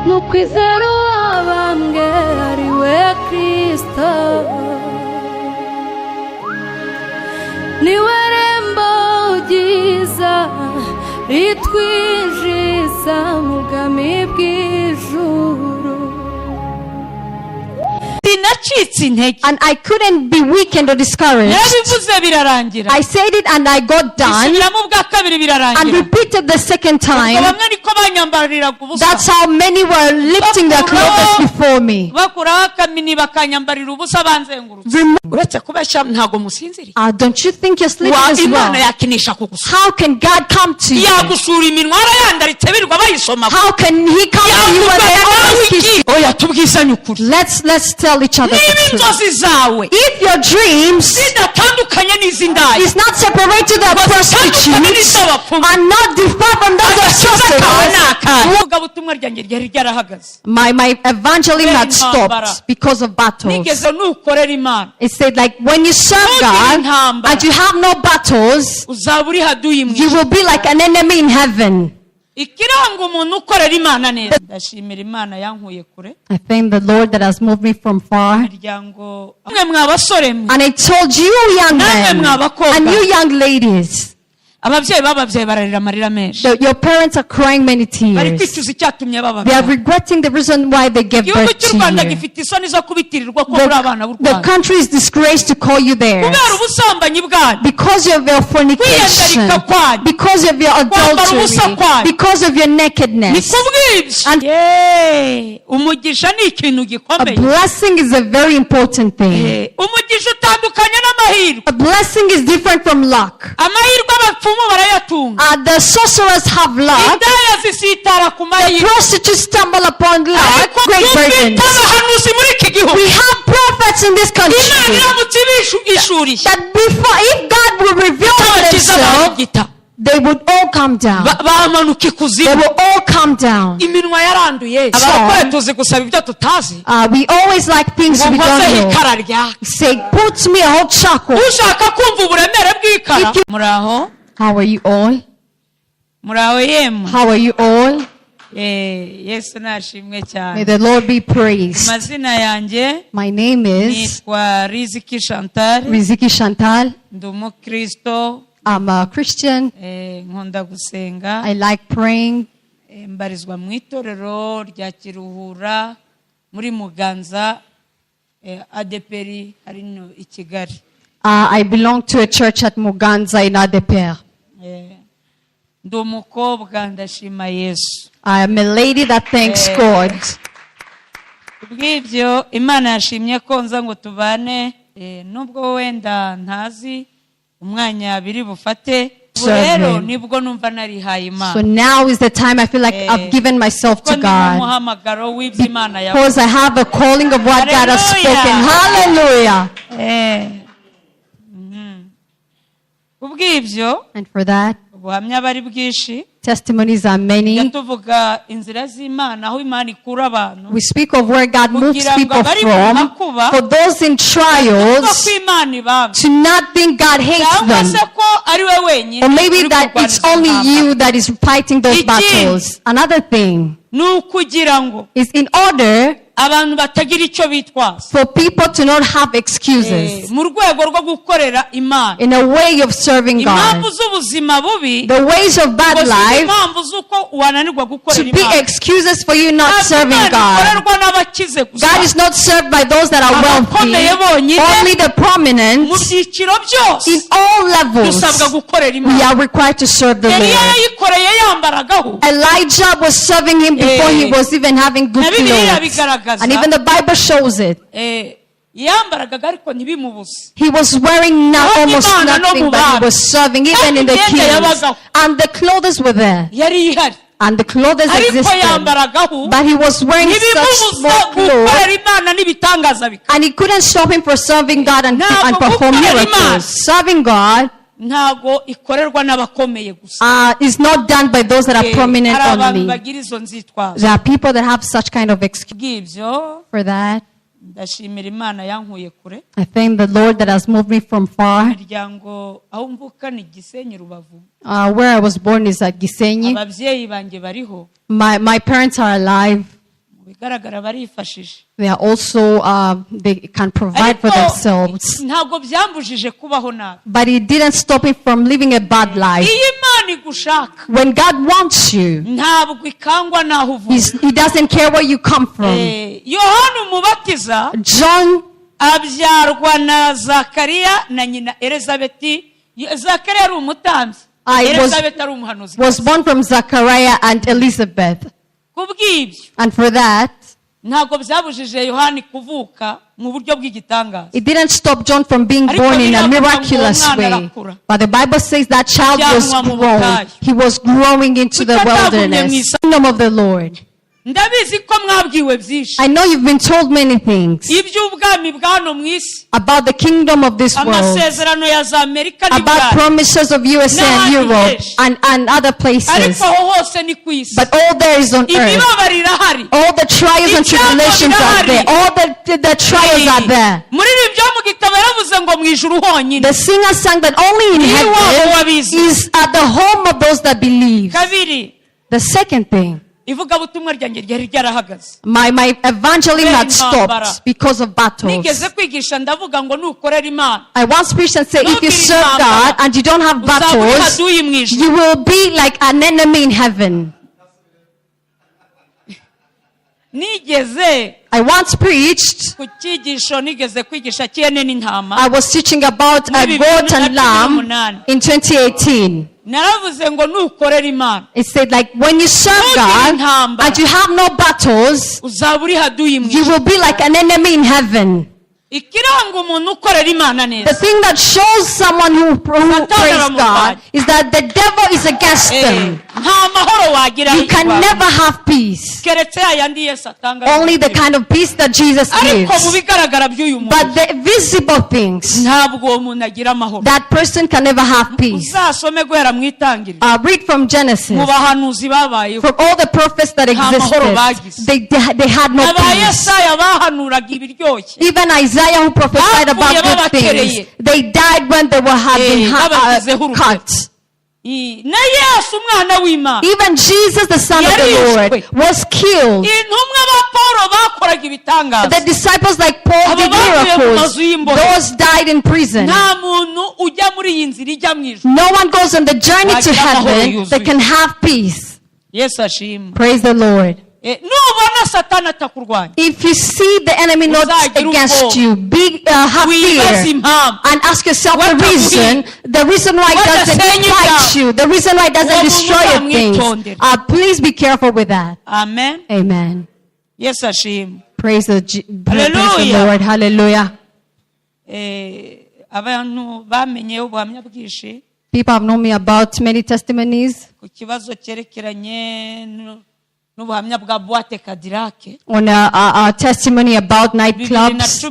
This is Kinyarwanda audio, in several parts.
n'ukwizera wabambwe ari we Kristo, niwe rembo ryiza ritwinjiza mu bwami bw'ijuru. And I couldn't be weakened or discouraged. I said it and I got done and repeated the second time. That's how many were lifting their clothes before me. Don't you think you're sleeping as well? How can God come to you? How can He come to you when they always kiss you? Let's tell each other the truth. If your dreams is not separated from prostitutes and not different from those of sorcerers, my evangelism had stopped because of battles. It said, like, when you serve God and you have no battles, you will be like an enemy in heaven. I thank the Lord that has moved me from far. And I told you young men and you young ladies, your parents are crying many tears. They are regretting the reason why they gave birth to you. The country is disgraced to call you theirs because of your fornication, because of your adultery, because of your nakedness. And a blessing is a very important thing. A blessing is different from luck. The sorcerers have luck. The prostitutes stumble upon luck. Great burdens. We have prophets in this country that before, if God will reveal himself, they would all come down. They will all come down. We always like things we don't know. Say, put me a hot chocolate. How are you all? How are you all? May the Lord be praised. My name is RIziki Chantal. I'm a Christian. I like praying. I belong to a church at Muganza in Adeper. I am a lady that thanks God. So now is the time I feel like I've given myself to God, because I have a calling of what God has spoken. Hallelujah. And for that, testimonies are many. We speak of where God moves people from, for those in trials to not think God hates them, or maybe that it's only you that is fighting those battles. Another thing is in order for people to not have excuses in a way of serving God. The ways of bad life to be excuses for you not serving God. God is not served by those that are wealthy, only the prominent. In all levels, we are required to serve the Lord. Elijah was serving him before he was even having good clothes. And even the Bible shows it. He was wearing almost nothing, but he was serving even in the kings. And the clothes were there. And the clothes existed. But he was wearing such small clothes. And it couldn't stop him from serving God and perform miracles. Serving God is not done by those that are prominent only. There are people that have such kind of excuse. For that, I thank the Lord that has moved me from far. Where I was born is at Gisenyi. My parents are alive. bigaragara barifashije. They are also, they can provide for themselves. Ntabwo byambujije kubaho nabi. But it didn't stop him from living a bad life. Iyo Imana igushaka, when God wants you, ntabwo ikangwa naho uvuye. He doesn't care where you come from. Yohana Umubatiza, John, abyarwa na Zakariya na nyina Elizabeti. Zakariya ari umutambyi, Elizabeth ari umuhanuzi. Was born from Zachariah and Elizabeth. Kubw'ibyo, and for that, ntabwo byabujije Yohana kuvuka mu buryo bw'igitangaza. It didn't stop John from being born in a miraculous way. But the Bible says that child was growing. He was growing into the wilderness, kingdom of the Lord. Ndabizi ko mwabwiwe byinshi. I know you've been told many things about the kingdom of this world, about promises of USA and Europe and other places. But all there is on earth, all the trials and tribulations are there. All the trials are there. The singer sang that only in heaven is at the home of those that believe. The second thing, my evangelism had stopped because of battles. I once preached and said, if you serve God and you don't have battles, you will be like an enemy in heaven. I once preached, I was teaching about a goat and lamb in 2018. It said, like, when you serve God and you have no battles, you will be like an enemy in heaven. The thing that shows someone who prays God is that the devil is against them. You can never have peace. Only the kind of peace that Jesus gives. But the visible things, that person can never have peace. Read from Genesis. From all the prophets that existed, they had no peace. Even Isaiah, who prophesied about good things, they died when they were having cut. Even Jesus, the Son of the Lord, was killed. The disciples like Paul did miracles. Those died in prison. No one goes on the journey to heaven that can have peace. Praise the Lord. If you see the enemy not against you, have fear and ask yourself the reason why it doesn't fight you, the reason why it doesn't destroy your things. Please be careful with that. Amen. Amen. Yes, Hashim. Praise the Lord. Hallelujah. People have known me about many testimonies on a testimony about nightclubs.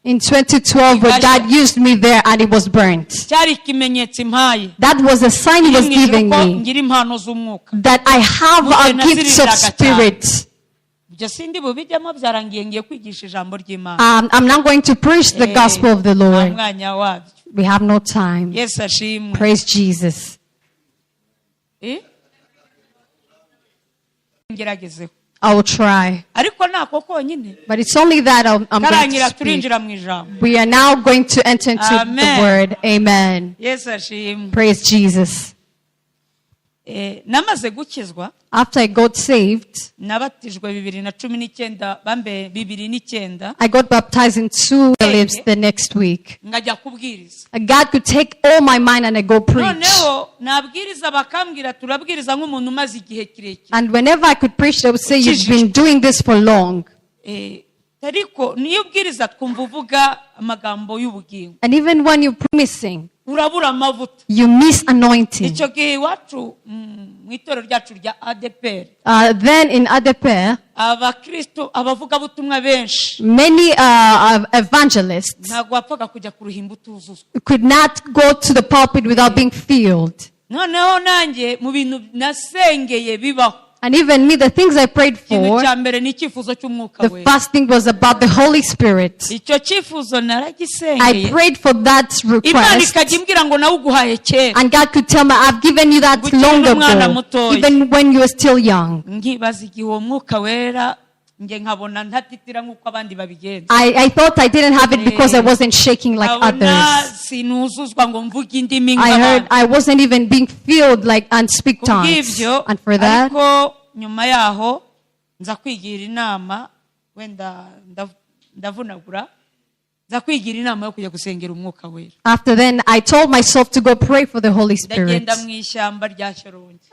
In 2012, where God used me there and it was burnt. That was a sign He was giving me that I have a gift of spirit. I'm not going to preach the gospel of the Lord. We have no time. Praise Jesus. I will try. But it's only that I'm going to speak. We are now going to enter into the word. Amen. Praise Jesus. After I got saved, I got baptized in 2 lives the next week. God could take all my mind and I go preach. And whenever I could preach, they would say, you've been doing this for long. And even when you're promising, you miss anointing. Then in ADPR, many evangelists could not go to the pulpit without being filled. And even me, the things I prayed for, the first thing was about the Holy Spirit. I prayed for that request. And God could tell me, I've given you that long ago, even when you were still young. I thought I didn't have it because I wasn't shaking like others. I wasn't even being filled like and speak tongues. And for that, after then, I told myself to go pray for the Holy Spirit.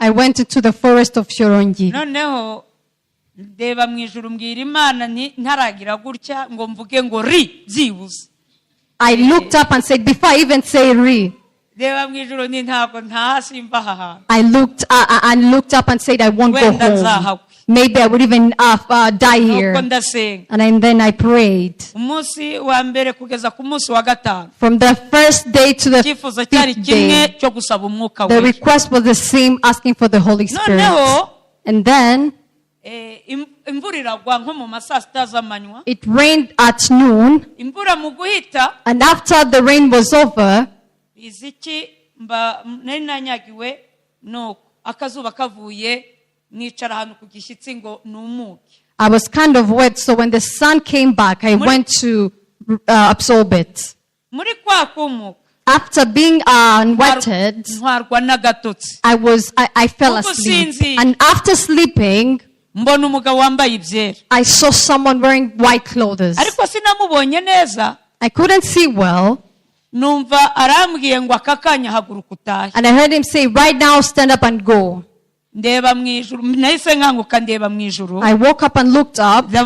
I went into the forest of Shorongi. I looked up and said, before I even say Ri, I looked up and said, I won't go home. Maybe I would even die here. And then I prayed. From the first day to the 5th day, the request was the same, asking for the Holy Spirit. And then it rained at noon, and after the rain was over, I was kind of wet, so when the sun came back, I went to absorb it. After being wetted, I fell asleep. And after sleeping, I saw someone wearing white clothes. I couldn't see well. And I heard him say, right now, stand up and go. I woke up and looked up. Said,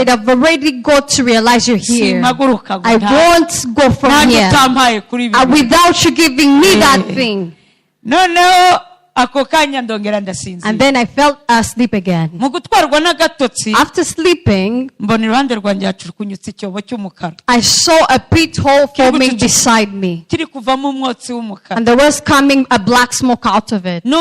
I've already got to realize you're here. I won't go from here without you giving me that thing. And then I fell asleep again. After sleeping, I saw a pit hole forming beside me. And there was coming a black smoke out of it. And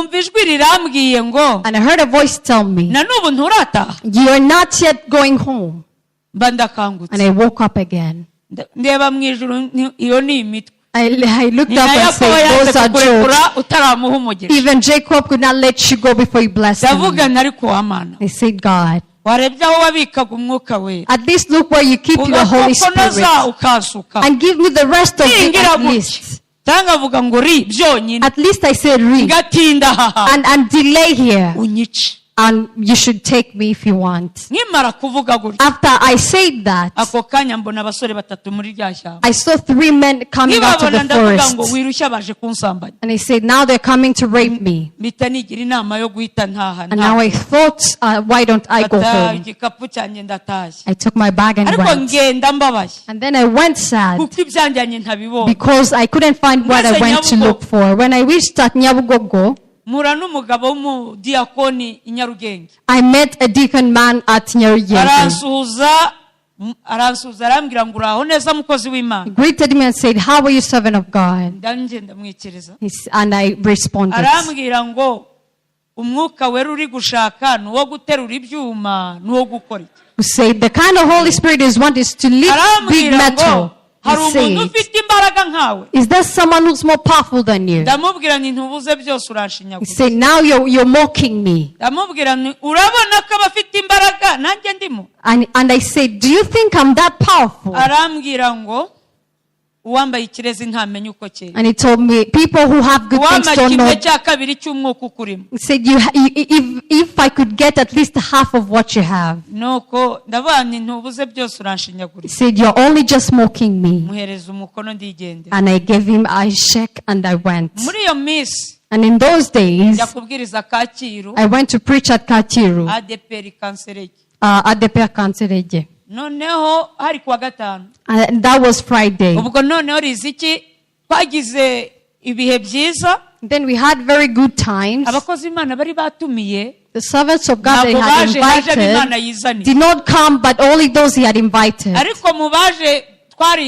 I heard a voice tell me, you are not yet going home. And I woke up again. I looked up and said, those are jokes. Even Jacob could not let you go before he blessed him. I said, God, at least look where you keep your Holy Spirit. And give me the rest of it at least. At least I said, read. And delay here. And you should take me if you want. After I said that, I saw 3 men coming out of the forest. And they said, now they're coming to rape me. And now I thought, why don't I go home? I took my bag and went. And then I went sad because I couldn't find what I went to look for. When I reached at Nyabugogo, I met a deacon man at Nyarugenge. He greeted me and said, how are you, servant of God? And I responded. He said, the kind of Holy Spirit is one is to lift big metal. He said, is there someone who's more powerful than you? He said, now you're mocking me. And I said, do you think I'm that powerful? And he told me, people who have good things don't know. He said, if I could get at least half of what you have. He said, you're only just mocking me. And I gave him a check and I went. And in those days, I went to preach at Katiru, at the Kanserege. And that was Friday. Then we had very good times. The servants of God that he had invited did not come, but only those he had invited. But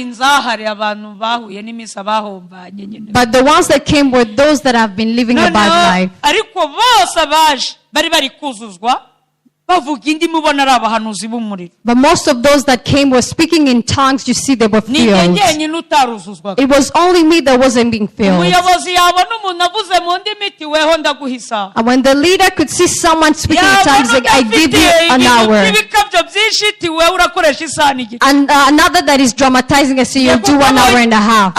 the ones that came were those that have been living a bad life. But most of those that came were speaking in tongues. You see, they were filled. It was only me that wasn't being filled. And when the leader could see someone speaking in tongues, like, I give you an hour. And another that is dramatizing, I say, you do 1 hour and a half.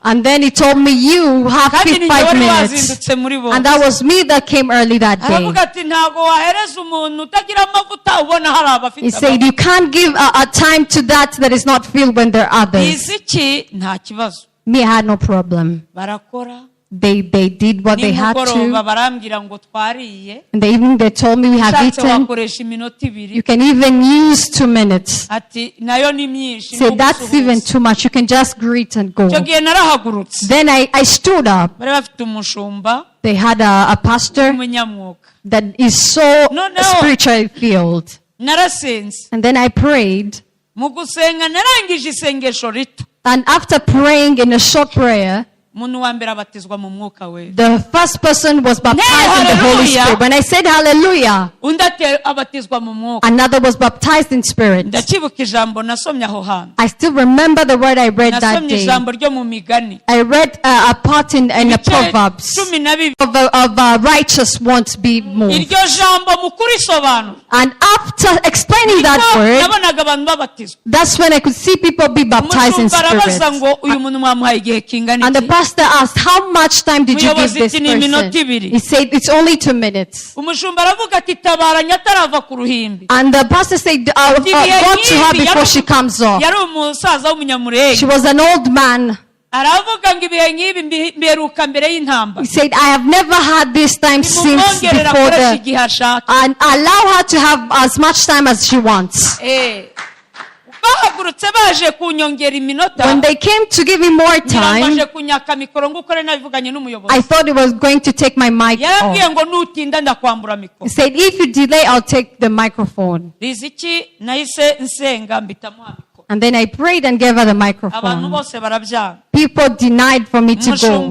And then he told me, you have 5 minutes. And that was me that came early that day. He said, you can't give a time to that is not filled when there are others. Me, I had no problem. They did what they had to. In the evening they told me we have eaten. You can even use 2 minutes. Say that's even too much. You can just greet and go. Then I stood up. They had a pastor that is so spiritually filled. And then I prayed. And after praying in a short prayer, the first person was baptized in the Holy Spirit. When I said hallelujah, another was baptized in spirit. I still remember the word I read that day. I read a part in the Proverbs of a righteous won't be moved. And after explaining that word, that's when I could see people be baptized in spirit. And the pastor asked, how much time did you give this person? He said, it's only 2 minutes. And the pastor said, I'll go to her before she comes off. She was an old man. He said, I have never had this time since before and allow her to have as much time as she wants. When they came to give me more time, I thought it was going to take my mic off. He said, if you delay, I'll take the microphone. And then I prayed and gave her the microphone. People denied for me to go.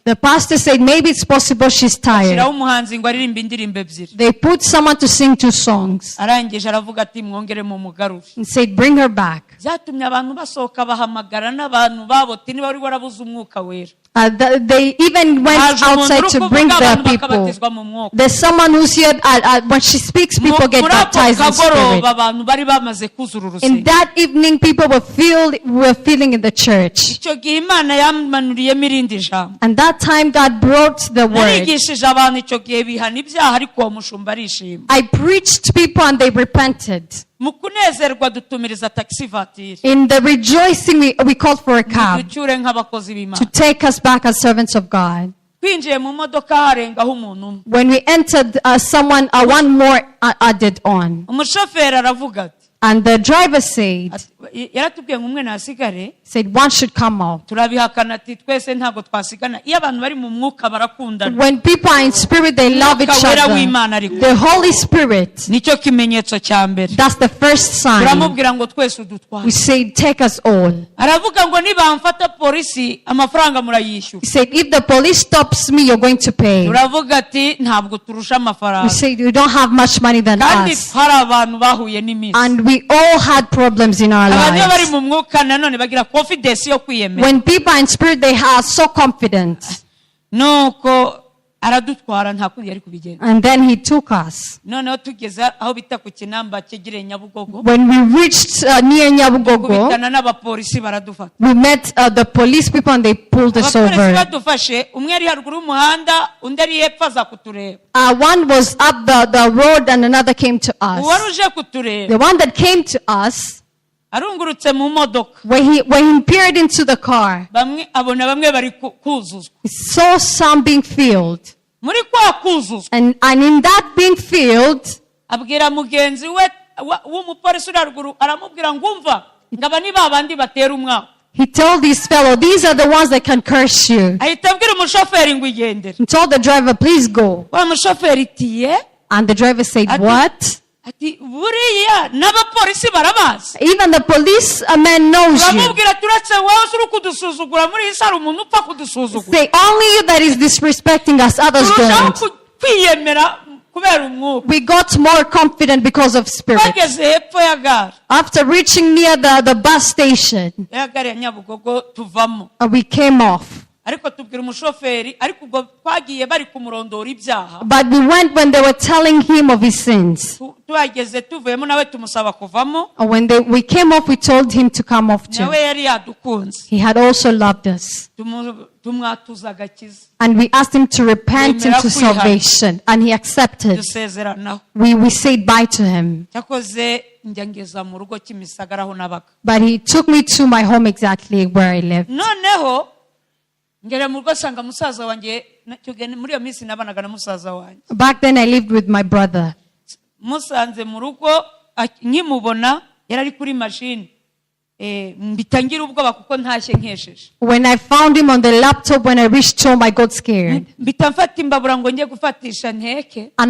The pastor said, maybe it's possible she's tired. They put someone to sing 2 songs. And said, bring her back. They even went outside to bring the people. There's someone who's here, when she speaks, people get baptized in spirit. In that evening, people were feeling in the church. And that time, God brought the word. I preached people and they repented. In the rejoicing, we called for a cab to take us back as servants of God. When we entered, one more added on. And the driver said, one should come out. When people are in spirit, they love each other. The Holy Spirit, that's the first sign. We say, take us all. He said, if the police stops me, you're going to pay. We say, you don't have much money than us. And we all had problems in our lives. When people are in spirit, they are so confident. And then he took us. When we reached near Nyabugogo, we met the police people and they pulled us over. One was up the road and another came to us. The one that came to us, when he peered into the car, he saw some being filled. And in that being filled, he told this fellow, these are the ones that can curse you. He told the driver, please go. And the driver said, what? ati buriya n'abapolisi barabazi. Even the policeman knows you. Bamubwira turetse wowe uri kudusuzugura muri iyi saro umuntu upfa kudusuzugura. Say only you that is disrespecting us, others don't. Kwiyemera kubera umwuka. We got more confident because of spirit. Bageze hepfo ya gare. After reaching near the bus station, ya gare ya Nyabugogo tuvamo. We came off. Ariko tubwira umushoferi ariko ubwo twagiye bari kumurondora ibyaha. But we went when they were telling him of his sins. Tuhageze tuvuyemo nawe tumusaba kuvamo. And when we came off, we told him to come off too. Nawe yari yadukunze. He had also loved us. Tumwatuza agakiza. And we asked him to repent into salvation, and he accepted. We said bye to him. But he took me to my home exactly where I lived. Back then I lived with my brother. When I found him on the laptop when I reached home, I got scared. And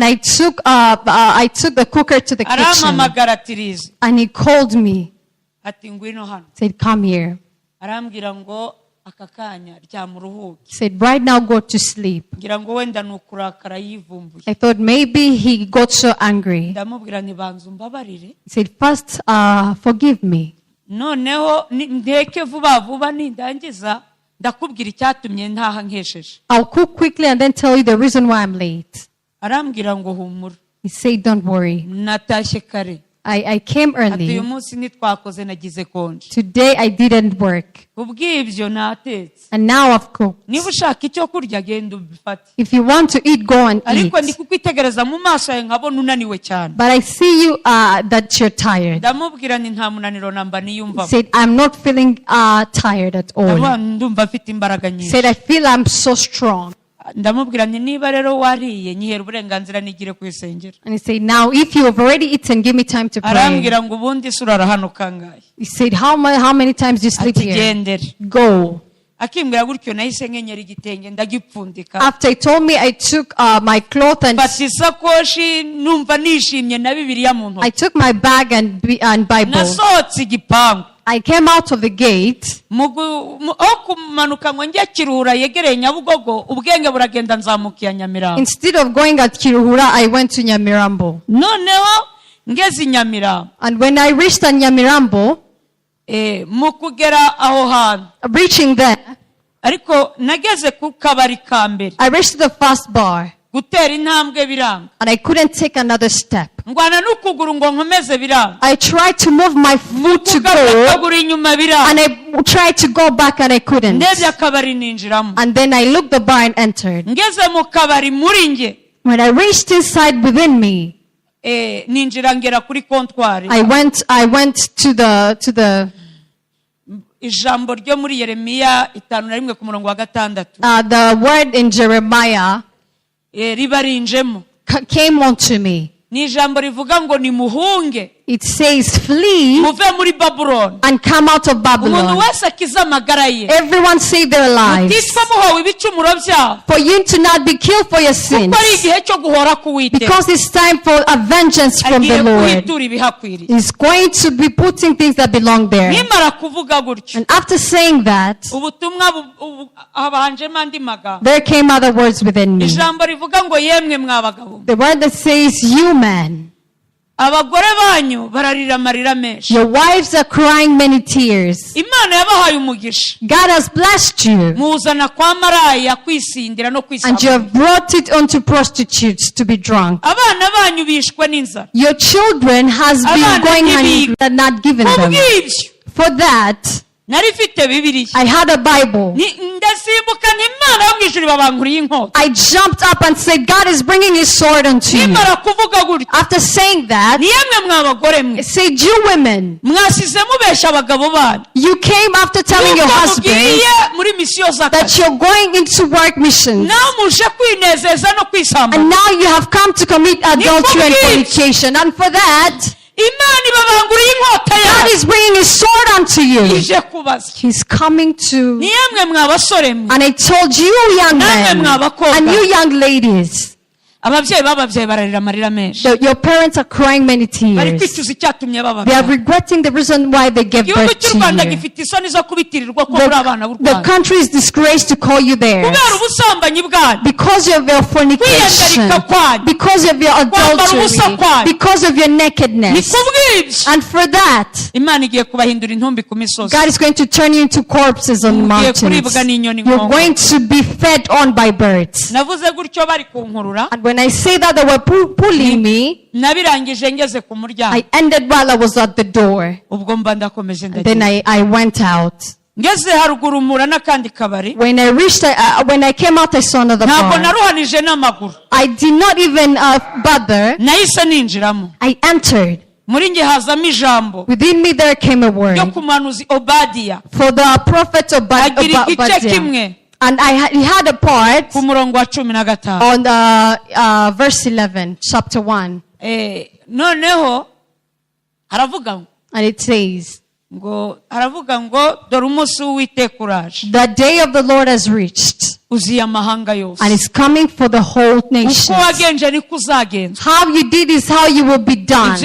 I took the cooker to the kitchen. And he called me. Said, come here. Said, right now go to sleep. I thought maybe he got so angry. Said, first forgive me. I'll cook quickly and then tell you the reason why I'm late. He said, don't worry. I came early. Today I didn't work. And now I've cooked. If you want to eat, go and eat. But I see you that you're tired. He said, I'm not feeling tired at all. He said, I feel I'm so strong. And he said, now if you have already eaten, give me time to pray. He said, how many times do you sleep here? Go. After he told me, I took my cloth and I took my bag and Bible. I came out of the gate. Instead of going at Kiruhura, I went to Nyamirambo. And when I reached Nyamirambo, reaching there, I reached the first bar. And I couldn't take another step. I tried to move my foot to go, and I tried to go back and I couldn't. And then I looked the bar and entered. When I reached inside within me, I went to the word in Jeremiah came onto me. It says, flee and come out of Babylon. Everyone save their lives. For you to not be killed for your sins. Because it's time for a vengeance from the Lord. He's going to be putting things that belong there. And after saying that, there came other words within me. The word that says, you man. Your wives are crying many tears. God has blessed you. And you have brought it onto prostitutes to be drunk. Your children has been going hungry and not given them. For that, I had a Bible. I jumped up and said, God is bringing his sword unto you. After saying that, it said, you women, you came after telling your husband that you're going into work missions. And now you have come to commit adultery and fornication. And for that, God is bringing his sword unto you. He's coming to. And I told you young men and you young ladies, Your parents are crying many tears. They are regretting the reason why they gave birth to you. The country is disgraced to call you there. Because of your fornication, because of your adultery, because of your nakedness. And for that, God is going to turn you into corpses on mountains. You're going to be fed on by birds. And when I say that they were pulling me, I ended while I was at the door. And then I went out. When I came out, I saw another bar. I did not even bother. I entered. Within me there came a word for the prophet Obadiah. And he had a part on verse 11, chapter 1. And it says, the day of the Lord has reached, and is coming for the whole nation. How you did is how you will be done.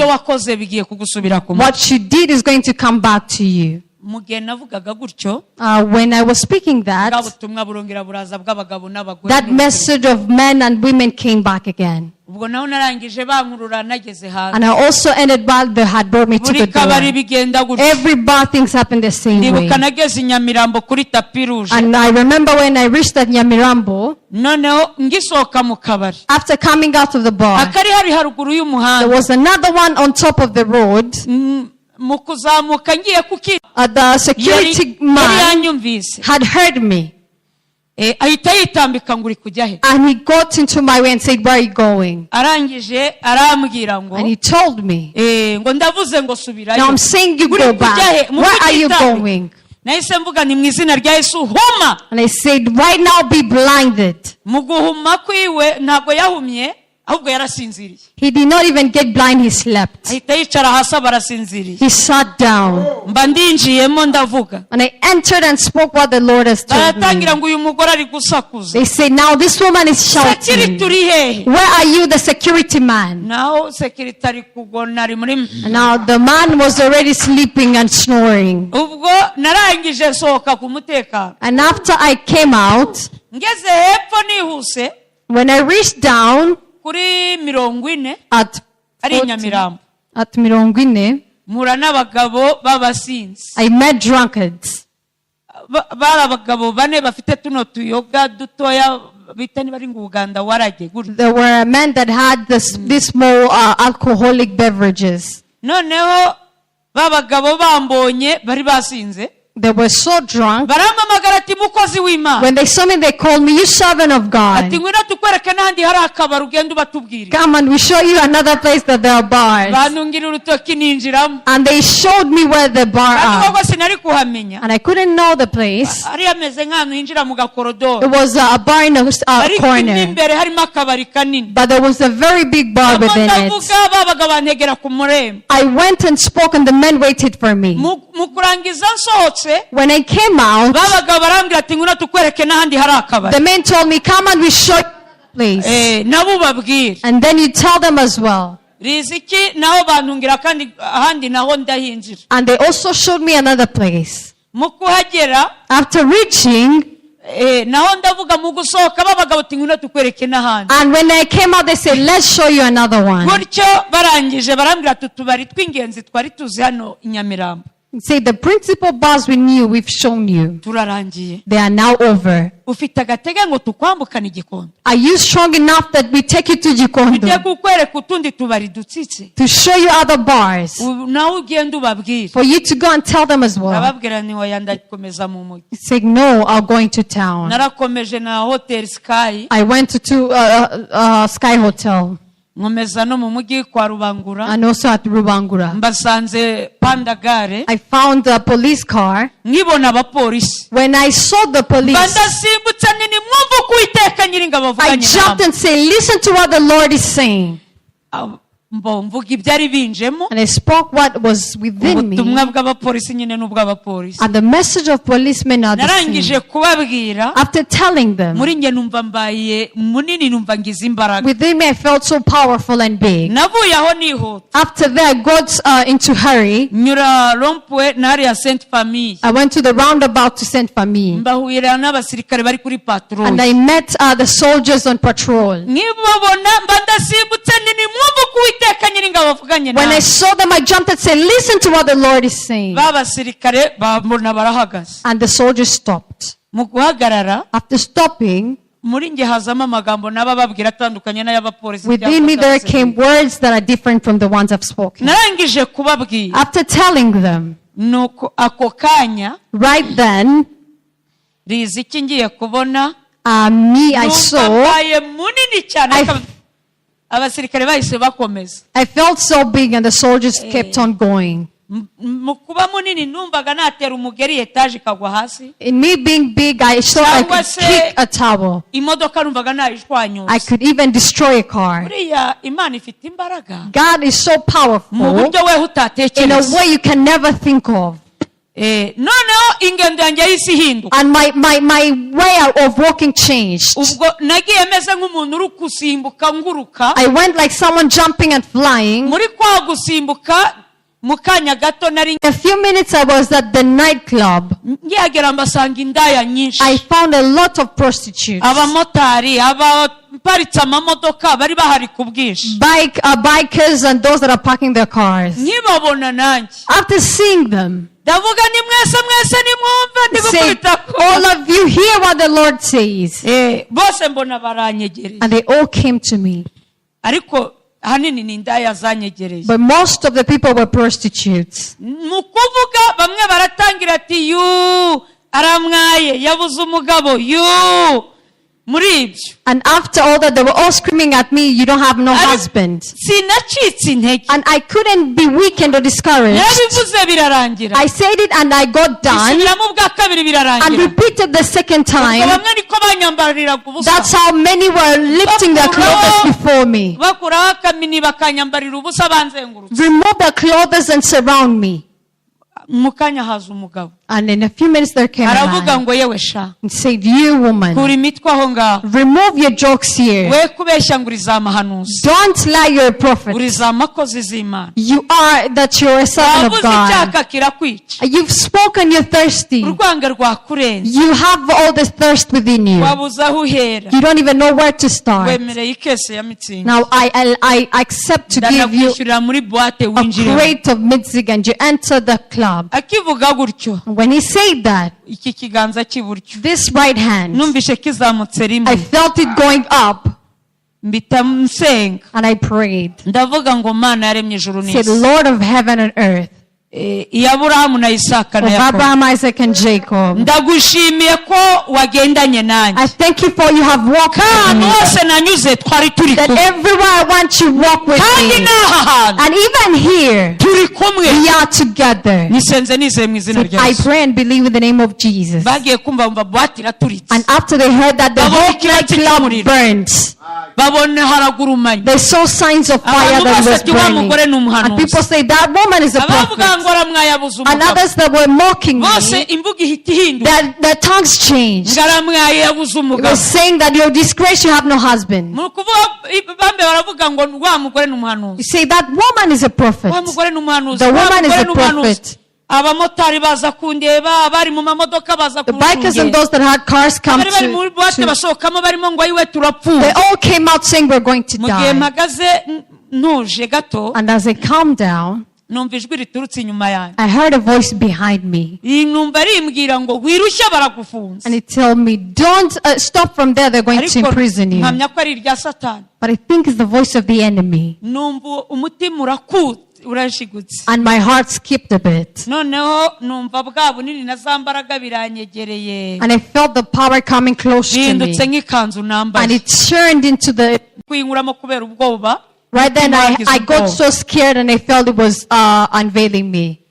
What you did is going to come back to you. When I was speaking that message of men and women came back again. And I also ended while they had brought me to the door. Every bad things happened the same way. And I remember when I reached that Nyamirambo, after coming out of the bar, there was another one on top of the road. The security man had heard me. And he got into my way and said, where are you going? And he told me, now I'm saying you go back. Where are you going? And I said, right now be blinded. He did not even get blind, he slept. He sat down. And I entered and spoke what the Lord has told me. They said, now this woman is shouting. Where are you, the security man? And now the man was already sleeping and snoring. And after I came out, when I reached down, at Mirongwine, I met drunkards. There were men that had these small alcoholic beverages. They were so drunk. When they saw me, they called me, you servant of God. Come and we show you another place that there are bars. And they showed me where the bar are. And I couldn't know the place. It was a bar in a corner. But there was a very big bar within it. I went and spoke and the men waited for me. When I came out, the men told me, come and we show you the place. And then you tell them as well. And they also showed me another place. After reaching, and when I came out, they said, let's show you another one. Say the principal bars we knew, we've shown you. They are now over. Are you strong enough that we take you to Gikondo to show you other bars, for you to go and tell them as well? He said, no, I'm going to town. I went to Sky Hotel. And also at Rubangura. I found a police car. When I saw the police, I jumped and said, listen to what the Lord is saying. mvuga ibyari binjemo, and I spoke what was within me. ubutumwa bw'abapolisi nyine n'ubw'abapolisi. And the message of policemen are the narangije same. kubabwira, After telling them, muri nge numva mbaye munini, numva ngize imbaraga. within me I felt so powerful and big. navuye aho nihuta. After that, I got into hurry. nyura rompwe nari ya Sainte Famille. I went to the roundabout to Sainte Famille. mbahurira n'abasirikare bari kuri patrol. And I met the soldiers on patrol. nkibabona mba ndasimbutse nini mwumva ko Uwiteka nyiringabo bavuganye nawe. When I saw them, I jumped and said, listen to what the Lord is saying. babasirikare babona barahagaze. And the soldiers stopped. mu guhagarara, After stopping, muri nge hazamo amagambo n'abababwira atandukanye n'ay'abapolisi. within me there came words that are different from the ones I've spoken. narangije kubabwira, After telling them, nuko ako kanya right then, RIziki ngiye kubona, me, I saw, mbaye munini cyane. abasirikare bahise bakomeza. I felt so big and the soldiers kept on going. mu kuba munini numvaga natera umugeri etaje ikagwa hasi. In me being big, I saw I could kick a tower. imodoka numvaga nayishwanyuza. I could even destroy a car. buriya Imana ifite imbaraga God is so mu powerful buryo we in a utatekereza. way you can never think of. noneho ingendo yanjye yahise ihinduka. And my way of walking changed. ubwo nagiye meze nk'umuntu uri gusimbuka nguruka. I went like someone jumping and flying. muri kwa gusimbuka mu kanya gato nari In a few minutes I was at the nightclub. ngihagera mbasanga indaya nyinshi. I found a lot of prostitutes. abamotari, abaparitse amamodoka bari bahari ku bwinshi. Bikers and those that are parking their cars. nkibabona nanjye After seeing them, ndavuga ni mwese nimwumve say, ndibukubita. all of you hear what the Lord says. bose mbona baranyegereye. And they all came to me. ariko hanini ni indaya zanyegereye. But most of the people were prostitutes. mu kuvuga bamwe baratangira ati aramwaye yabuze umugabo muri ibyo. And after all that, they were all screaming at me, you don't have no husband. sinacitse intege. And I couldn't be weakened or discouraged. yabivuze birarangira. I said it and I got done isubiramo bwa kabiri and birarangira. repeated the second time. bamwe niko banyambariraga ubusa. That's how many were lifting their clothes before me. bakuraho akamini bakanyambarira ubusa banzengurutse. Remove their clothes and surround me. mu kanya haza umugabo. And in a few minutes there came a aravuga man ngo yewe sha, and said, you woman, kura imitwe aho ngaho. remove your jokes here. we kubeshya ngo uri za mahanuzi. Don't lie, you're a prophet. uri za makozi z'Imana. You are that you're a servant of wabuze God. icyaka kirakwica. You've spoken, you're thirsty. urwango rwakurenze. You have all this thirst within you. wabuze aho uhera. You don't even know where to start. wemereye ikese ya mitsingi. Now I accept to give you ndanakwishyurira muri boite a winjiremo. crate of mitzig and you enter the club. akivuga gutyo, When he said that, iki kiganza cy'iburyo this right hand, numvishe kizamutse I rimwe. felt it going up mbita nsenga and I prayed. ndavuga ngo Mana yaremye ijuru Said, n'isi. Lord of heaven and earth, iya Aburahamu na Isaka na of Yakobo, Abraham, Isaac and Jacob, ndagushimiye ko wagendanye nanjye. I thank you for you have walked with ahantu me. hose nanyuze twari turi That kumwe. everywhere I went, you walk with kandi me. n'aha hantu And even here, turi kumwe. we are together. nisenze nizeye mu izina Said, rya I Yesu. pray and believe in the name of Jesus. bagiye kumva bumva buwate iraturitse. And after they heard that, the whole nightclub burned. babona haragurumanye. They saw signs of fire abantu that bose was ati wa burning. mugore ni And umuhanuzi. people say, that woman is a abavuga prophet. ngo aramwaye abuze And umugabo. others that were mocking bose me, imvugo ihita ihinduka. their tongues changed. ngo aramwaye yabuze It umugabo. was saying that you're disgraced, you have no husband. mu kuvuga bambe baravuga ngo wa mugore ni You umuhanuzi. say, that woman is a prophet. wa mugore ni umuhanuzi. The wa woman is mugore a ni umuhanuzi. prophet. abamotari baza kundeba, abari mu mamodoka baza The bikers and kundeba, those that had cars come abari bari muri buwate to basohokamo barimo ngo ayiwe they turapfuye. all came out saying we're going to mu gihe die. mpagaze ntuje gato, And as I calmed down, numva ijwi riturutse inyuma yanjye. I heard a voice behind me. numva rimbwira ngo wirushya baragufunze. And it told me, don't stop from there, they're going to ariko imprison you. mpamya ko ari irya Satani. But I think it's the voice of the enemy. numva umutima urakutse urashigutse. And my heart skipped a bit. noneho numva bwa bunini na za mbaraga biranyegereye. And I felt the power coming close to me. bihindutse nk'ikanzu And nambaye. it turned into the... kwinkuramo kubera ubwoba. Right then I got so scared and I felt it was unveiling me.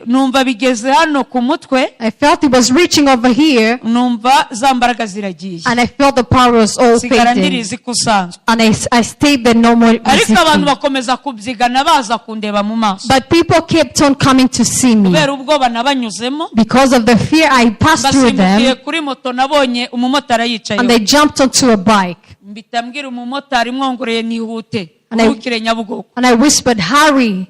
numva bigeze hano ku mutwe. I felt it was reaching over here. Numva zambaraga ziragiye. And I felt the power was all fading. And I stayed there no more. Ariko abantu bakomeza kubyigana baza kundeba mu maso. But people kept on coming to see me. Kubera ubwoba nabanyuzemo. Because of the fear I passed through them. Basimbukiye kuri moto nabonye umumotari yicaye. And they jumped onto a bike. Mbitambwira umumotari mwongoreye nihute. Ukire Nyabugogo. And I whispered, hurry.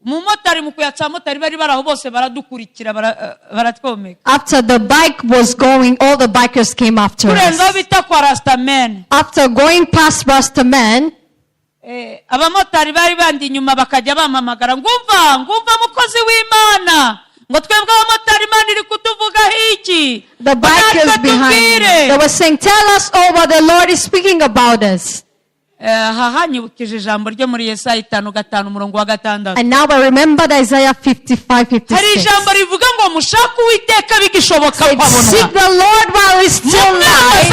Umumotari mukuyatsa motari bari baraho bose baradukurikira baratwomeka. After the bike was going, all the bikers came after us. Kurenza bita kwa Rastaman. After going past Rastaman, abamotari bari bandi nyuma bakajya bamamagara ngumva mukozi w'Imana ngo twebwe abamotari Imana iri kutuvuga hiki. The bikers behind me, they were saying, tell us all what the Lord is speaking about us. Hahanyibukije ijambo ryo muri Yesaya 5:5 umurongo wa 6. And now I remembered Isaiah 55:56. Hari ijambo rivuga ngo mushaka Uwiteka bigishoboka kwabona. Seek the Lord while he's still nigh.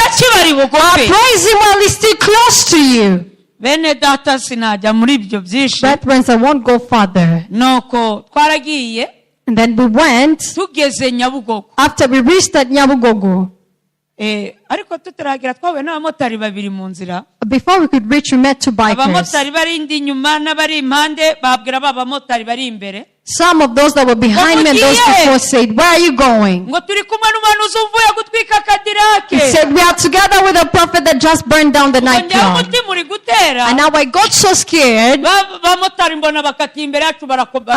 Praise him while he's still close to you. Bene data sinajya muri ibyo byinshi. Brethren, I won't go further. Nuko twaragiye. And then we went. Tugeze Nyabugogo. After we reached at Nyabugogo. Ariko tutaragira twawe n'abamotari babiri mu nzira. Before we could reach, we met two bikers. Abamotari bari indi nyuma n'abari impande babwira abamotari bari imbere. Some of those that were behind me and those before said, where are you going? Ngo turi kumwe n'umuhanuzi uvuye gutwika Kadirake. He said, we are together with a prophet that just burned down the nightclub. And now I got so scared. And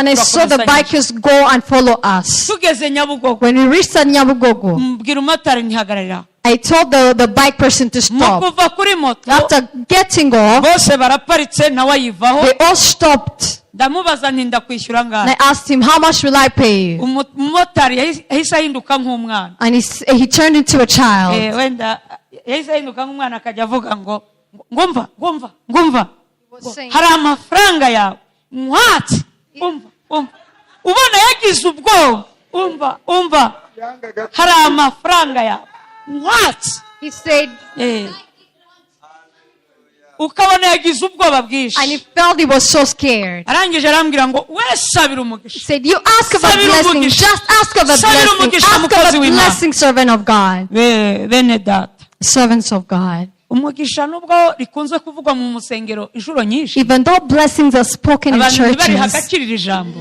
I saw the bikers go and follow us. When we reached at Nyabugogo, I told the bike person to stop. After getting off, they all stopped. And I asked him, how much will I pay you? And he turned into a child. Hari amafaranga yawe mwati ubona yagize ubwoba umva hari amafaranga yawe mwati. He said, ukabona yagize ubwoba bwinshi. And he felt he was so scared. Arangije arambwira ngo wesabira umugisha. He said, you ask of a blessing, just ask of a blessing, ask of a blessing, servant of God. Bene data, servants of God. Umugisha nubwo rikunze kuvugwa mu musengero inshuro nyinshi. Even though blessings are spoken in churches. Bari hagakirira ijambo.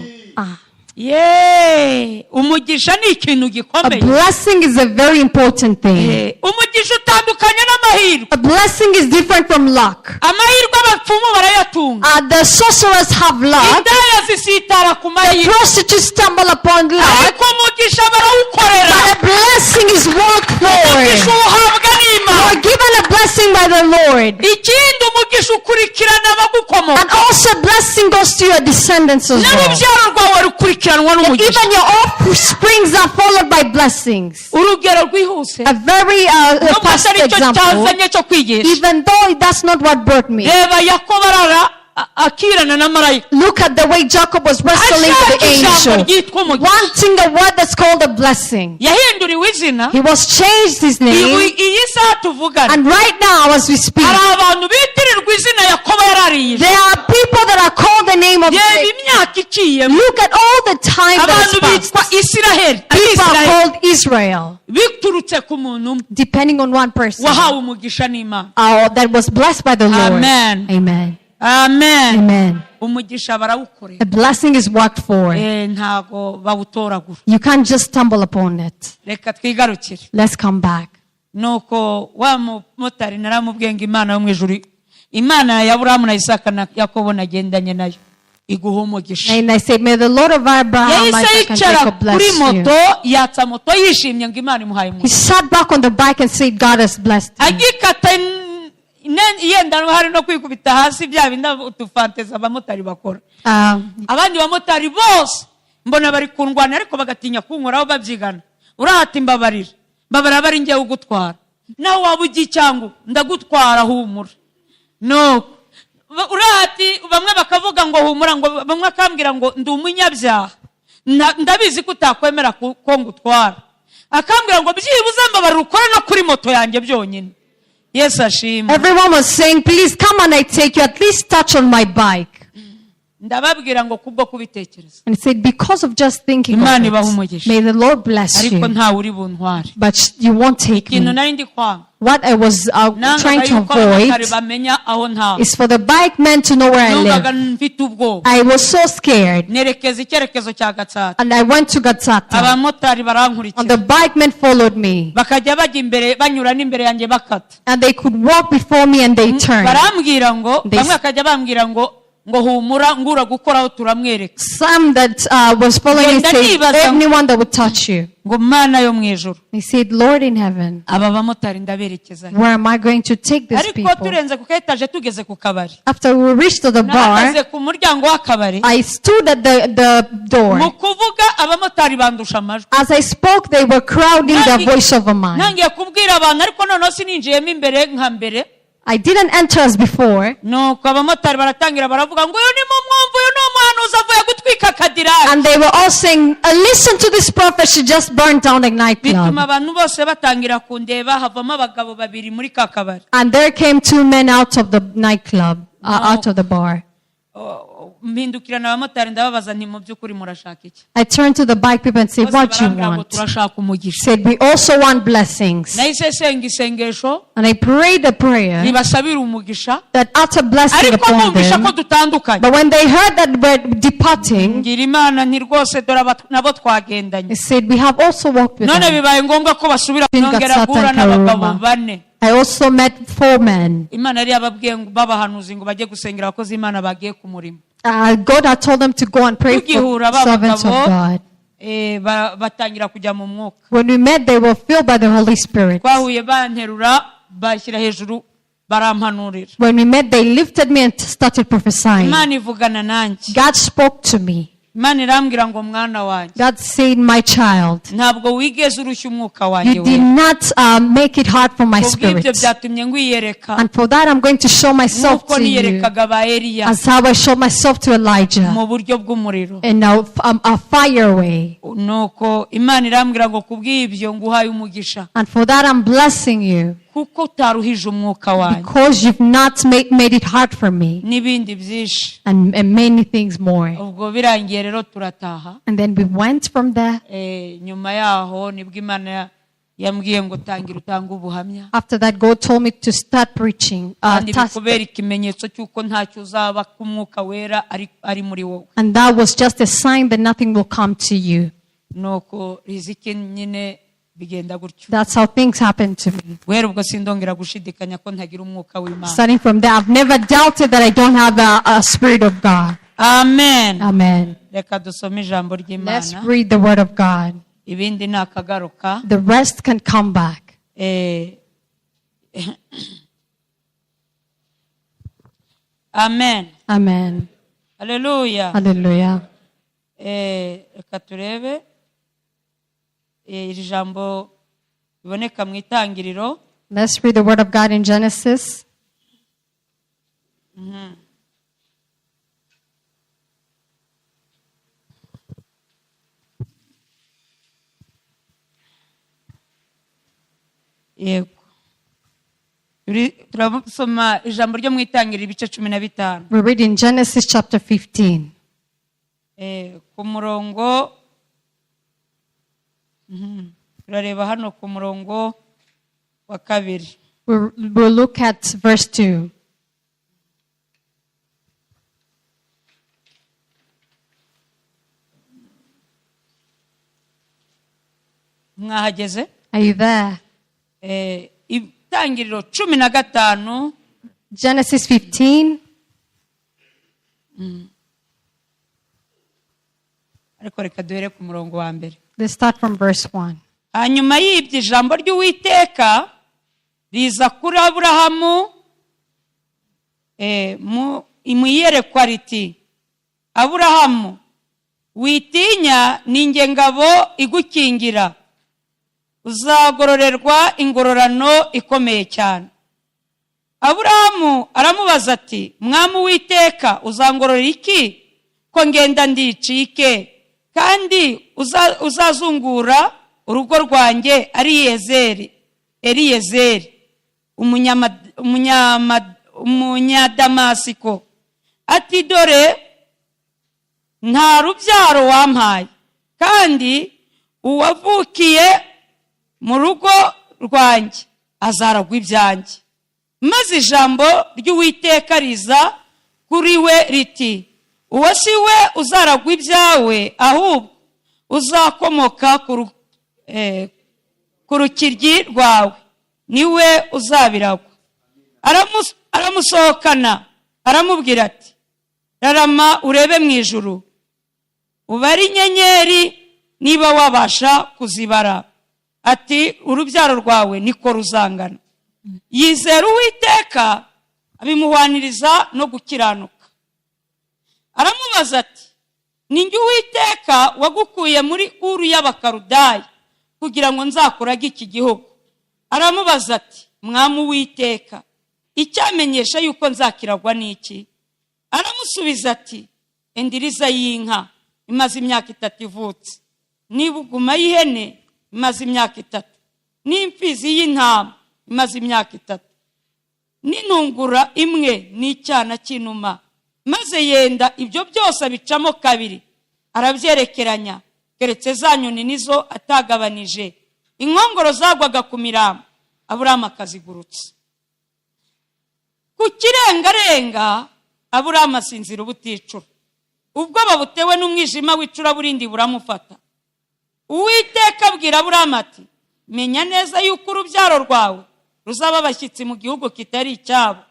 Umugisha ni ikintu gikomeye. A blessing is a very important thing. Umugisha utandukanye n'amahirwe. A blessing is different from luck. Amahirwe abapfumu barayatunga. The sorcerers have luck. Indaya zisitara ku mahirwe. The prostitutes stumble upon luck. Ariko umugisha barawukorera. But a blessing is worked for. Umugisha uhabwa n'Imana. You are given a blessing by the Lord. Ikindi umugisha ukurikirana abagukomoka. And also blessing goes to your descendants as well. N'urubyaro rwawe rukurikiranwa n'umugisha. Even your offsprings are followed by blessings. Urugero rwihuse. A very fast example. Even though that's not what brought me. Look at the way Jacob was wrestling with the angel, wanting a word that's called a blessing. He was changed his name. And right now as we speak, there are people that are called the name of Jacob. Look at all the time that's passed. People are called Israel. Depending on one person. That was blessed by the Lord. Amen. Amen. Amen. Amen. A blessing is worked for. You can't just stumble upon it. Let's come back. Nuko wa motari naramubwiye ngo Imana yo mu ijuru, Imana ya Aburahamu na Isaka na Yakobo nagendanye nayo iguha umugisha. And I said, may the Lord of Abraham, Isaac and Jacob bless you. Yatsa moto yishimye ngo Imana imuhaye umugisha. He sat back on the bike and said, God has blessed him. Yenda hari no kwikubita hasi bya binda utufanteza abamotari bakora. Abandi bamotari bose mbona bari kurwana ariko bagatinya kunkoraho babyigana. Urahati mbabarira. Babara bari ngiye ugutwara. Nawe wabugi cyangu ndagutwara humura. No. Urahati bamwe bakavuga ngo humura, ngo bamwe akambwira ngo ndi umunyabyaha. Ndabizi kutakwemera ko ngutwara. Akambwira ngo byibuze mbabarira ukora no kuri moto yanjye byonyine. Yes, Ashim. Everyone was saying, please come and I take you, at least touch on my bike. ndababwira ngo kubwo kubitekereza. And he said, because of just thinking of it, may the Lord bless you. But you won't take me. What I was trying to avoid is for the bike men to know where I live. I was so scared. And I went to Gatsata. And the bike men followed me. And they could walk before me and they turned. Some that was following me said, anyone that would touch you. He said, Lord in heaven, where am I going to take these people? After we reached to the bar, I stood at the door. As I spoke, they were crowding the voice over mine. I didn't enter as before. And they were all saying, listen to this prophet, she just burned down the nightclub. And there came 2 men out of the nightclub, out of the bar. I turned to the bike people and said, what do you want? Said, we also want blessings. And I prayed a prayer that utter blessing upon them. But when they heard that we're departing, they said, we have also walked with them. I also met 4 men. God had told them to go and pray for servants of God. When we met, they were filled by the Holy Spirit. When we met, they lifted me and started prophesying. God spoke to me. God said, my child, you did not make it hard for my spirit. And for that, I'm going to show myself to you as how I showed myself to Elijah in a fire way. And for that, I'm blessing you. Because you've not made it hard for me. And many things more. And then we went from there. After that, God told me to start preaching. And that was just a sign that nothing will come to you. That's how things happen to me. Starting from there, I've never doubted that I don't have a spirit of God. Amen. Amen. Let's read the word of God. The rest can come back. Amen. Amen. Hallelujah. Hallelujah. Let's read the word of God in Genesis. Yego. Turasoma ijambo ryo mu itangiriro ibice 15. We read in Genesis chapter 15. Ku murongo turareba hano ku murongo wa 2. We'll look at verse 2. Mwahageze? Are you there? Itangiriro 15. Genesis 15. Ariko reka duhere ku murongo wa mbere. Let's start from verse 1. Hanyuma y'ibyo ijambo ry'Uwiteka riza kuri Aburahamu mu iyerekwa riti, Aburahamu, witinya, ninjye ngabo igukingira, uzagororerwa ingororano ikomeye cyane. Aburahamu aramubaza ati, Mwami Uwiteka, uzangororera iki ko ngenda ndicike, kandi uzazungura urugo rwanjye Eliyezeri umunyadamasiko. Ati, dore nta rubyaro wampaye, kandi uwavukiye mu rugo rwanjye azaragwa ibyanjye. Maze ijambo ry'Uwiteka riza kuri we riti, uwo si we uzaragwa ibyawe, ahubwo uzakomoka ku rukiryi rwawe niwe uzabiragwa. Aramusohokana aramubwira ati, rarama urebe mu ijuru, ubare inyenyeri niba wabasha kuzibara. Ati, urubyaro rwawe niko ruzangana. Yizera Uwiteka abimuhwaniriza no gukiranuka. Aramubaza ati, ni njye Uwiteka wagukuye muri Uru y'Abakaludayi kugira ngo nzakurage iki gihugu? Aramubaza ati, Mwami Uwiteka, icyamenyesha yuko nzakiragwa n'iki? Aramusubiza ati, endiriza y'inka imaze imyaka 3 ivutse, n'ibuguma y'ihene imaze imyaka 3, n'imfizi y'intama imaze imyaka 3, n'intungura imwe n'icyana cy'inuma. Maze yenda ibyo byose abicamo kabiri, arabyerekeranya, keretse za nyoni nizo atagabanije. Inkongoro zagwaga ku mirambo, Aburahamu akazigurutsa. Ku kirengarenga Aburahamu asinzira ubuticura, ubwoba butewe n'umwijima w'icuraburindi buramufata. Uwiteka abwira Aburahamu ati, menya neza yuko urubyaro rwawe ruzaba abashyitsi mu gihugu kitari icyabo,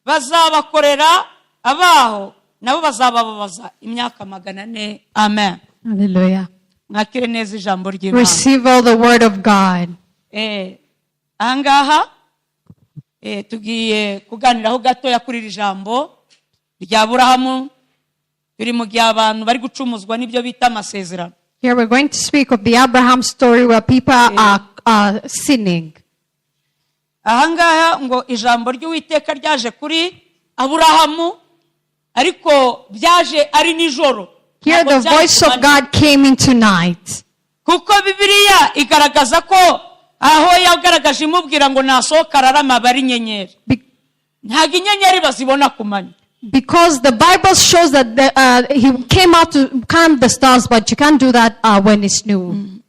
bazabakorera abaho, nabo bazabababaza imyaka 400. Amen. Hallelujah. Mwakire neza ijambo ry'Imana. Receive all the word of God. Ahangaha tugiye kuganiraho gatoya kuri iri jambo rya Aburahamu. Turi mu gihe abantu bari gucumuzwa n'ibyo bita amasezerano. Here we're going to speak of the Abraham story where people are sinning. Ahangaha ngo ijambo ry'Uwiteka ryaje kuri Aburahamu, ariko byaje ari nijoro. Here the voice of God came into night. Kuko Bibiliya igaragaza ko aho yagaragaje imubwira ngo nasohoka ararama bari inyenyeri. Ntago inyenyeri bazibona ku manywa. Because the Bible shows that he came out to count the stars, but you can't do that when it's noon.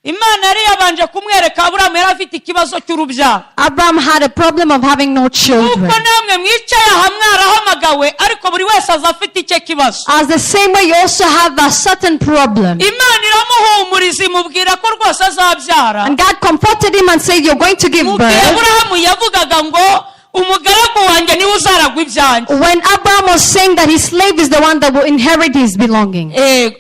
Imana yari yabanje kumwereka Aburahamu yari afite ikibazo cy'urubyaro. Abraham had a problem of having no children. Uko namwe mwicaye hamwe arahamagawe, ariko buri wese azafite icyo kibazo. As the same way you also have a certain problem. Imana iramuhumuriza imubwira ko rwose azabyara. And God comforted him and said, you're going to give birth. Aburahamu yavugaga ngo umugaragu wanjye niwe uzaragwa ibyanjye. When Abraham was saying that his slave is the one that will inherit his belonging.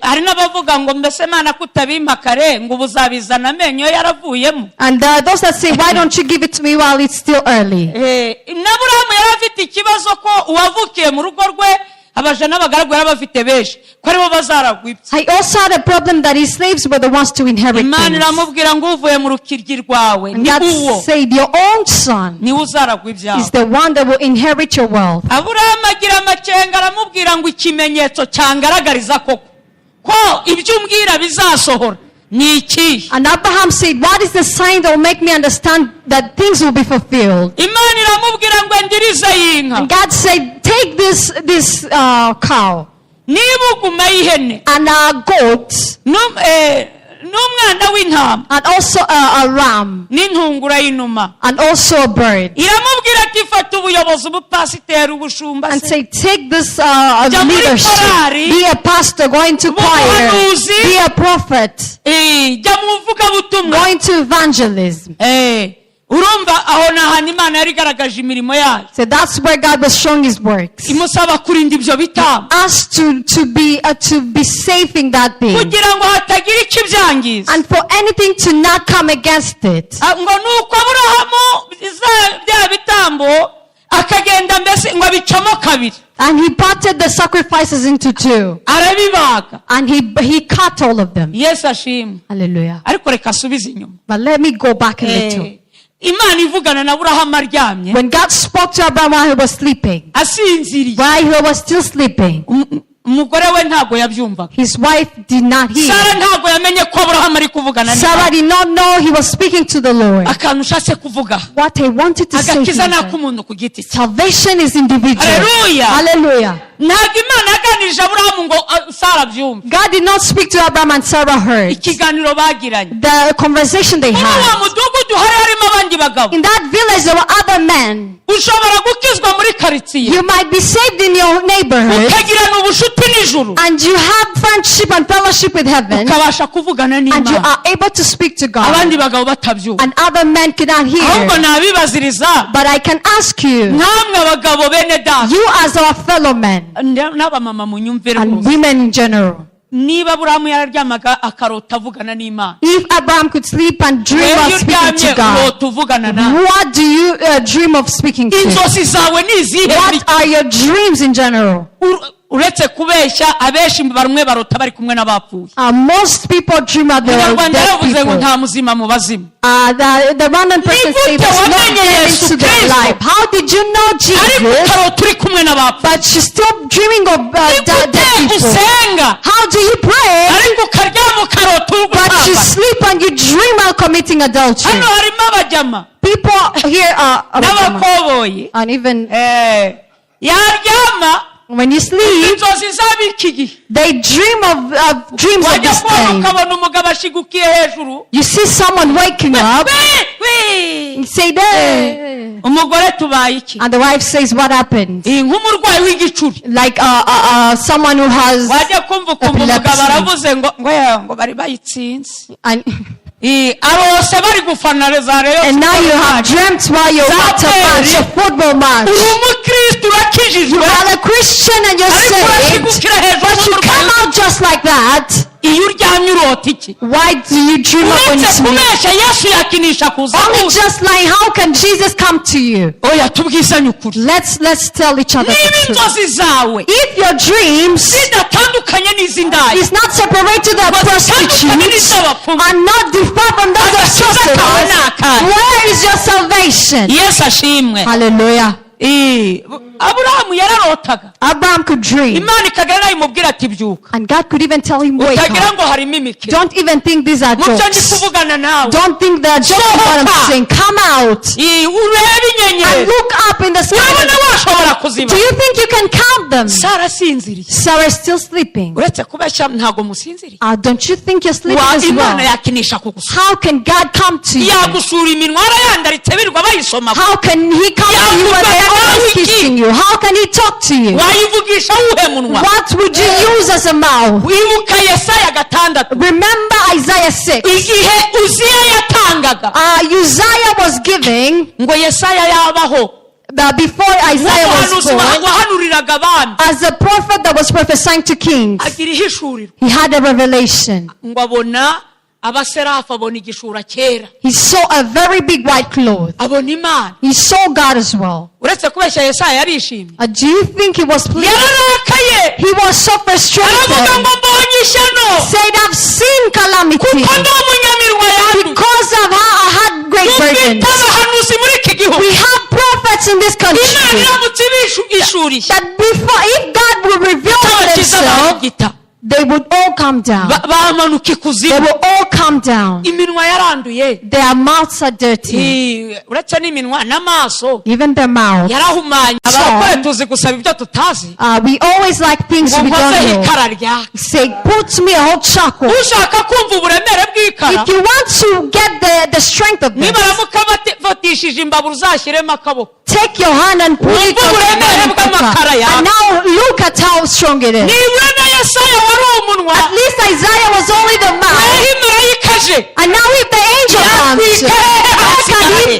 Hari n'abavuga ngo mbese Imana kutabimpa kare ngo ubuzabizana amenyo yaravuyemo. And those that say, why don't you give it to me while it's still early? Aburahamu yari afite ikibazo ko uwavukiye mu rugo rwe abaja n'abagaragu yari bafite benshi ko aribo bazaragwa ibye. I also had a problem that his slaves were the ones to inherit things. Imana iramubwira ngo uvuye mu rukiryi rwawe ni uwo. Said your own son niwe uzaragwa ibyawe. Is the one that will inherit your wealth. Aburahamu agira amakenga aramubwira ngo ikimenyetso cyangaragariza ko ibyo umbwira bizasohora ni iki? And Abraham said, what is the sign that will make me understand that things will be fulfilled? Imana iramubwira ngo ndiriza y'inka. And God said, take this cow. N'ibuguma y'ihene. And a goat. N'umwana w'intama. And also a ram. N'intungura y'inuma. And also a bird. Iramubwira ati fata ubuyobozi ubupasiteri ubushumba. And say, take this leadership. Be a pastor, go into choir. Be a prophet. Go into evangelism. Urumva aho nahana Imana yari garagaje imirimo yayo. So that's where God was showing his works. Imusaba kurinda ibyo bitamo. Us to be safe in that thing. Kugira ngo hatagira ikibyangiza. And for anything to not come against it. Ngo nuko Aburahamu bya bitambo akagenda mbese ngo abicamo kabiri. And he parted the sacrifices into 2. Arabibaga. And he cut all of them. Yes, ashim. Hallelujah. Ariko reka subiza inyuma. But let me go back a little. Imana ivugana na Aburahamu aryamye. When God spoke to Abraham while he was sleeping. Asinziriye. While he was still sleeping. His wife did not hear. Sarah did not know he was speaking to the Lord. What I wanted to say is salvation is individual. Hallelujah. God did not speak to Abraham and Sarah heard the conversation they had. In that village there were other men. You might be saved in your neighborhood and you have friendship and fellowship with heaven and you are able to speak to God and other men cannot hear. But I can ask you, you as our fellow men and women in general, if Abraham could sleep and dream of speaking to God, what do you dream of speaking to? What are your dreams in general? Most people dream of their dead people. The Rwandan person says there's no end to their life. How did you know Jesus? But she's still dreaming of dead people. How do you pray? But you sleep and you dream of committing adultery. People here are and even when you sleep, they dream of dreams of this day. You see someone waking up, you say, and the wife says, what happened? Like someone who has epilepsy. And now you have dreamt while you're at a football match. You are a Christian and you're saved, but you come out just like that. Why do you dream of when you sleep? Only just like, how can Jesus come to you? Let's tell each other the truth. If your dreams is not separated from prostitutes and not different from those of sorcerers, where is your salvation? Hallelujah. Abraham could dream. And God could even tell him, wake up. Don't even think these are jokes. Don't think they're jokes what I'm saying. Come out and look up in the sky. Do you think you can count them? Sarah is still sleeping. Don't you think you're sleeping as well? How can God come to you? How can he come to you when they're always kissing you? How can he talk to you? What would you use as a mouth? Remember Isaiah 6. Uzziah was giving before Isaiah was born, as a prophet that was prophesying to kings. He had a revelation. He saw a very big white cloth. He saw God as well. Do you think he was pleased? He was so frustrated. Said, I've seen calamity because of how I had great burdens. We have prophets in this country that before, if God will reveal himself, they would all come down. They will all come down. Their mouths are dirty. Even their mouths. We always like things we don't know. Say, put me a hot chocolate. If you want to get the strength of this, take your hand and put it on the and now look at how strong it is. At least Isaiah was only the mouth. And now if the angel comes, how can he